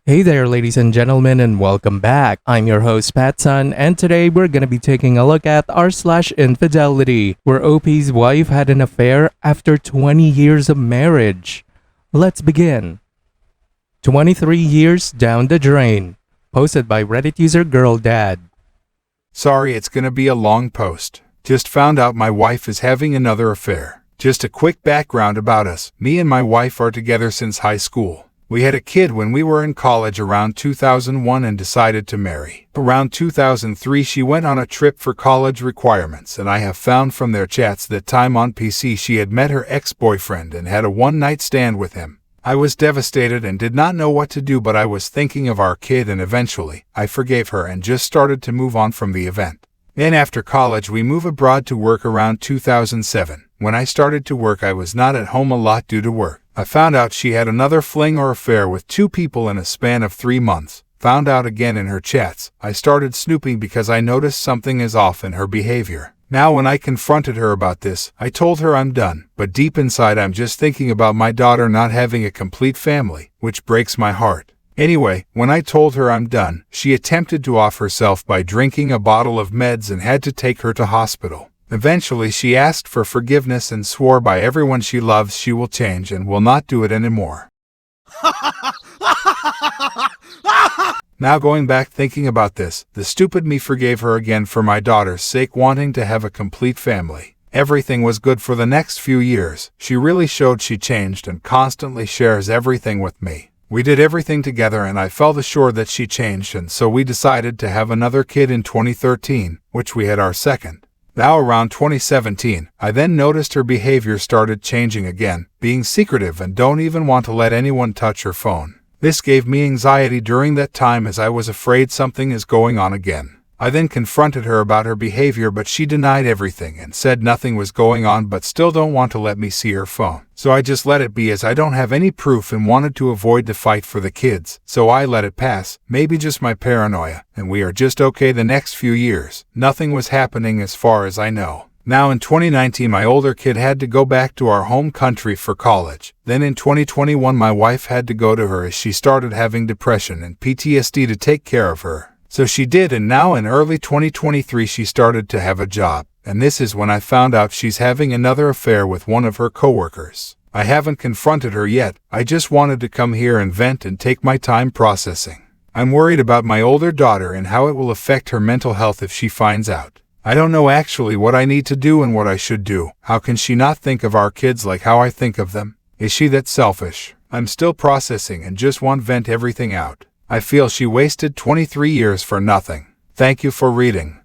Hey there, ladies and gentlemen, and welcome back. I'm your host, PattSun, and today we're gonna be taking a look at r/infidelity, where OP's wife had an affair after 20 years of marriage. Let's begin. 23 years down the drain. Posted by Reddit user GirlDad. Sorry, it's gonna be a long post. Just found out my wife is having another affair. Just a quick background about us. Me and my wife are together since high school. We had a kid when we were in college around 2001 and decided to marry. Around 2003 she went on a trip for college requirements, and I have found from their chats that time on PC she had met her ex-boyfriend and had a one-night stand with him. I was devastated and did not know what to do, but I was thinking of our kid, and eventually I forgave her and just started to move on from the event. Then after college we moved abroad to work around 2007. When I started to work I was not at home a lot due to work. I found out she had another fling or affair with 2 people in a span of 3 months. Found out again in her chats. I started snooping because I noticed something is off in her behavior. Now when I confronted her about this, I told her I'm done, but deep inside I'm just thinking about my daughter not having a complete family, which breaks my heart. Anyway, when I told her I'm done, she attempted to off herself by drinking a bottle of meds and had to take her to hospital. Eventually she asked for forgiveness and swore by everyone she loves she will change and will not do it anymore. Now going back thinking about this, the stupid me forgave her again for my daughter's sake, wanting to have a complete family. Everything was good for the next few years. She really showed she changed and constantly shares everything with me. We did everything together and I felt assured that she changed, and so we decided to have another kid in 2013, which we had our second. Now around 2017, I then noticed her behavior started changing again, being secretive and don't even want to let anyone touch her phone. This gave me anxiety during that time as I was afraid something is going on again. I then confronted her about her behavior, but she denied everything and said nothing was going on, but still don't want to let me see her phone. So I just let it be as I don't have any proof and wanted to avoid the fight for the kids. So I let it pass, maybe just my paranoia, and we are just okay the next few years. Nothing was happening as far as I know. Now in 2019 my older kid had to go back to our home country for college. Then in 2021 my wife had to go to her as she started having depression and PTSD to take care of her. So she did, and now in early 2023 she started to have a job, and this is when I found out she's having another affair with one of her coworkers. I haven't confronted her yet. I just wanted to come here and vent and take my time processing. I'm worried about my older daughter and how it will affect her mental health if she finds out. I don't know actually what I need to do and what I should do. How can she not think of our kids like how I think of them? Is she that selfish? I'm still processing and just want to vent everything out. I feel she wasted 23 years for nothing. Thank you for reading.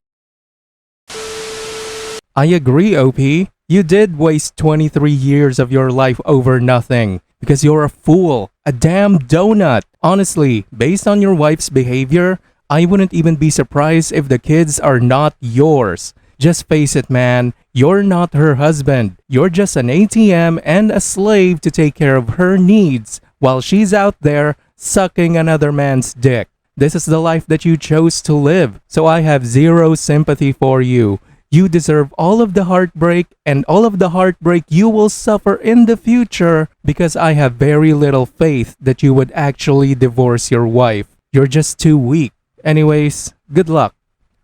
I agree, OP. You did waste 23 years of your life over nothing because you're a fool, a damn donut. Honestly, based on your wife's behavior, I wouldn't even be surprised if the kids are not yours. Just face it, man. You're not her husband. You're just an ATM and a slave to take care of her needs while she's out there sucking another man's dick. This is the life that you chose to live, so I have zero sympathy for you. You deserve all of the heartbreak and all of the heartbreak you will suffer in the future because I have very little faith that you would actually divorce your wife. You're just too weak. Anyways, good luck.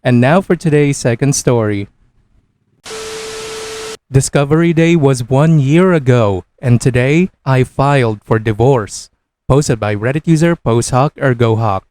And now for today's second story. Discovery Day was 1 year ago, and today I filed for divorce. Posted by Reddit user PosthawkErgoHawk.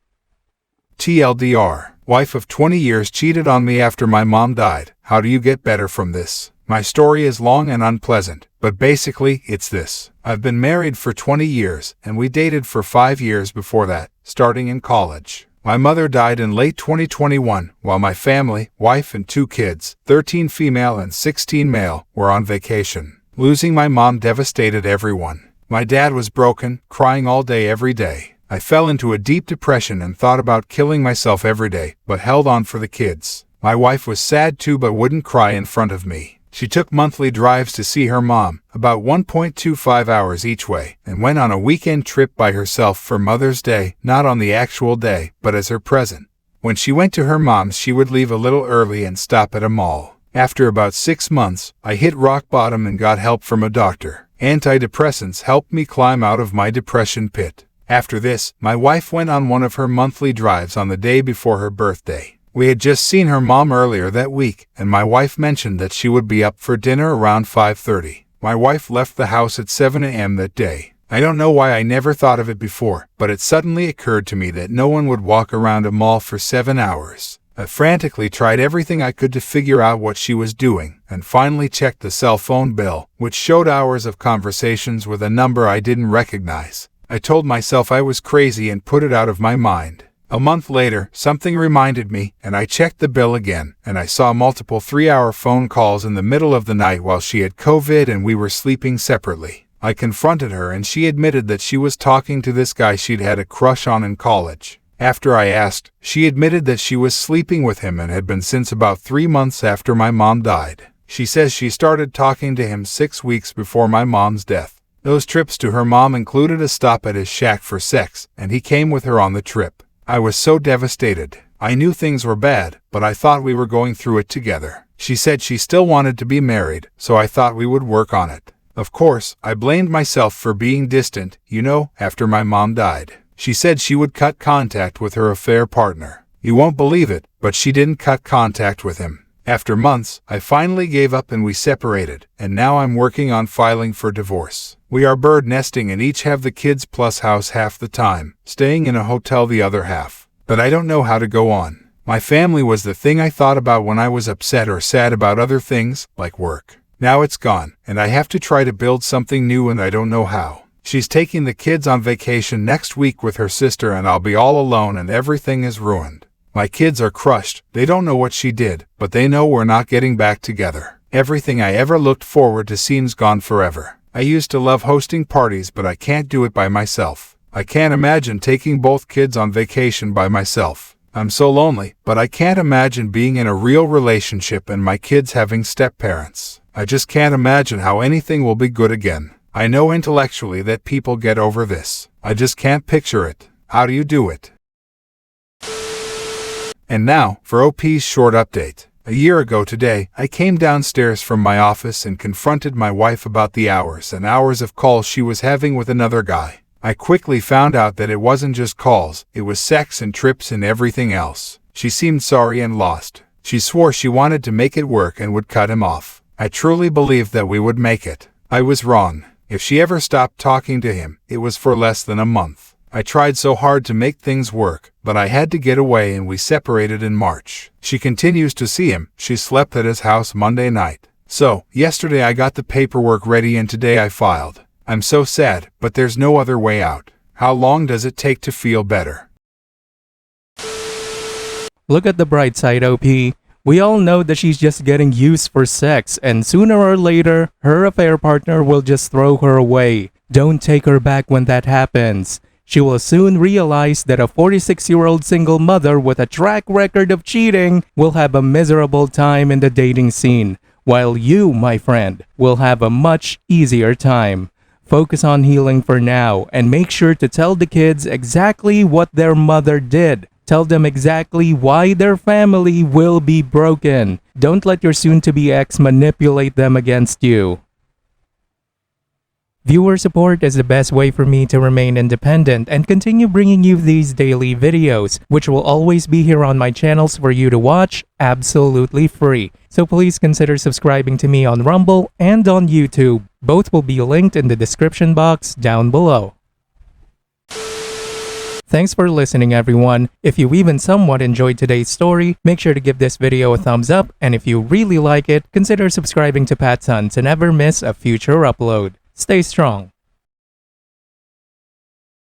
TLDR. Wife of 20 years cheated on me after my mom died. How do you get better from this? My story is long and unpleasant, but basically it's this. I've been married for 20 years, and we dated for 5 years before that, starting in college. My mother died in late 2021, while my family, wife and 2 kids, 13 female and 16 male, were on vacation. Losing my mom devastated everyone. My dad was broken, crying all day every day. I fell into a deep depression and thought about killing myself every day, but held on for the kids. My wife was sad too but wouldn't cry in front of me. She took monthly drives to see her mom, about 1.25 hours each way, and went on a weekend trip by herself for Mother's Day, not on the actual day, but as her present. When she went to her mom's she would leave a little early and stop at a mall. After about 6 months, I hit rock bottom and got help from a doctor. Antidepressants helped me climb out of my depression pit. After this, my wife went on one of her monthly drives on the day before her birthday. We had just seen her mom earlier that week, and my wife mentioned that she would be up for dinner around 5:30. My wife left the house at 7 a.m. that day. I don't know why I never thought of it before, but it suddenly occurred to me that no one would walk around a mall for 7 hours. I frantically tried everything I could to figure out what she was doing, and finally checked the cell phone bill, which showed hours of conversations with a number I didn't recognize. I told myself I was crazy and put it out of my mind. A month later, something reminded me, and I checked the bill again, and I saw multiple 3-hour phone calls in the middle of the night while she had COVID and we were sleeping separately. I confronted her and she admitted that she was talking to this guy she'd had a crush on in college. After I asked, she admitted that she was sleeping with him and had been since about 3 months after my mom died. She says she started talking to him 6 weeks before my mom's death. Those trips to her mom included a stop at his shack for sex, and he came with her on the trip. I was so devastated. I knew things were bad, but I thought we were going through it together. She said she still wanted to be married, so I thought we would work on it. Of course, I blamed myself for being distant, after my mom died. She said she would cut contact with her affair partner. You won't believe it, but she didn't cut contact with him. After months, I finally gave up and we separated, and now I'm working on filing for divorce. We are bird nesting and each have the kids plus house half the time, staying in a hotel the other half. But I don't know how to go on. My family was the thing I thought about when I was upset or sad about other things, like work. Now it's gone, and I have to try to build something new and I don't know how. She's taking the kids on vacation next week with her sister and I'll be all alone and everything is ruined. My kids are crushed. They don't know what she did, but they know we're not getting back together. Everything I ever looked forward to seems gone forever. I used to love hosting parties, but I can't do it by myself. I can't imagine taking both kids on vacation by myself. I'm so lonely, but I can't imagine being in a real relationship and my kids having step-parents. I just can't imagine how anything will be good again. I know intellectually that people get over this. I just can't picture it. How do you do it? And now, for OP's short update. A year ago today, I came downstairs from my office and confronted my wife about the hours and hours of calls she was having with another guy. I quickly found out that it wasn't just calls, it was sex and trips and everything else. She seemed sorry and lost. She swore she wanted to make it work and would cut him off. I truly believed that we would make it. I was wrong. If she ever stopped talking to him, it was for less than a month. I tried so hard to make things work, but I had to get away and we separated in March. She continues to see him. She slept at his house Monday night. So, yesterday I got the paperwork ready and today I filed. I'm so sad, but there's no other way out. How long does it take to feel better? Look at the bright side, OP. We all know that she's just getting used for sex, and sooner or later, her affair partner will just throw her away. Don't take her back when that happens. She will soon realize that a 46-year-old single mother with a track record of cheating will have a miserable time in the dating scene, while you, my friend, will have a much easier time. Focus on healing for now and make sure to tell the kids exactly what their mother did. Tell them exactly why their family will be broken. Don't let your soon-to-be ex manipulate them against you. Viewer support is the best way for me to remain independent and continue bringing you these daily videos, which will always be here on my channels for you to watch absolutely free. So please consider subscribing to me on Rumble and on YouTube. Both will be linked in the description box down below. Thanks for listening, everyone. If you even somewhat enjoyed today's story, make sure to give this video a thumbs up, and if you really like it, consider subscribing to PattSun to never miss a future upload. Stay strong.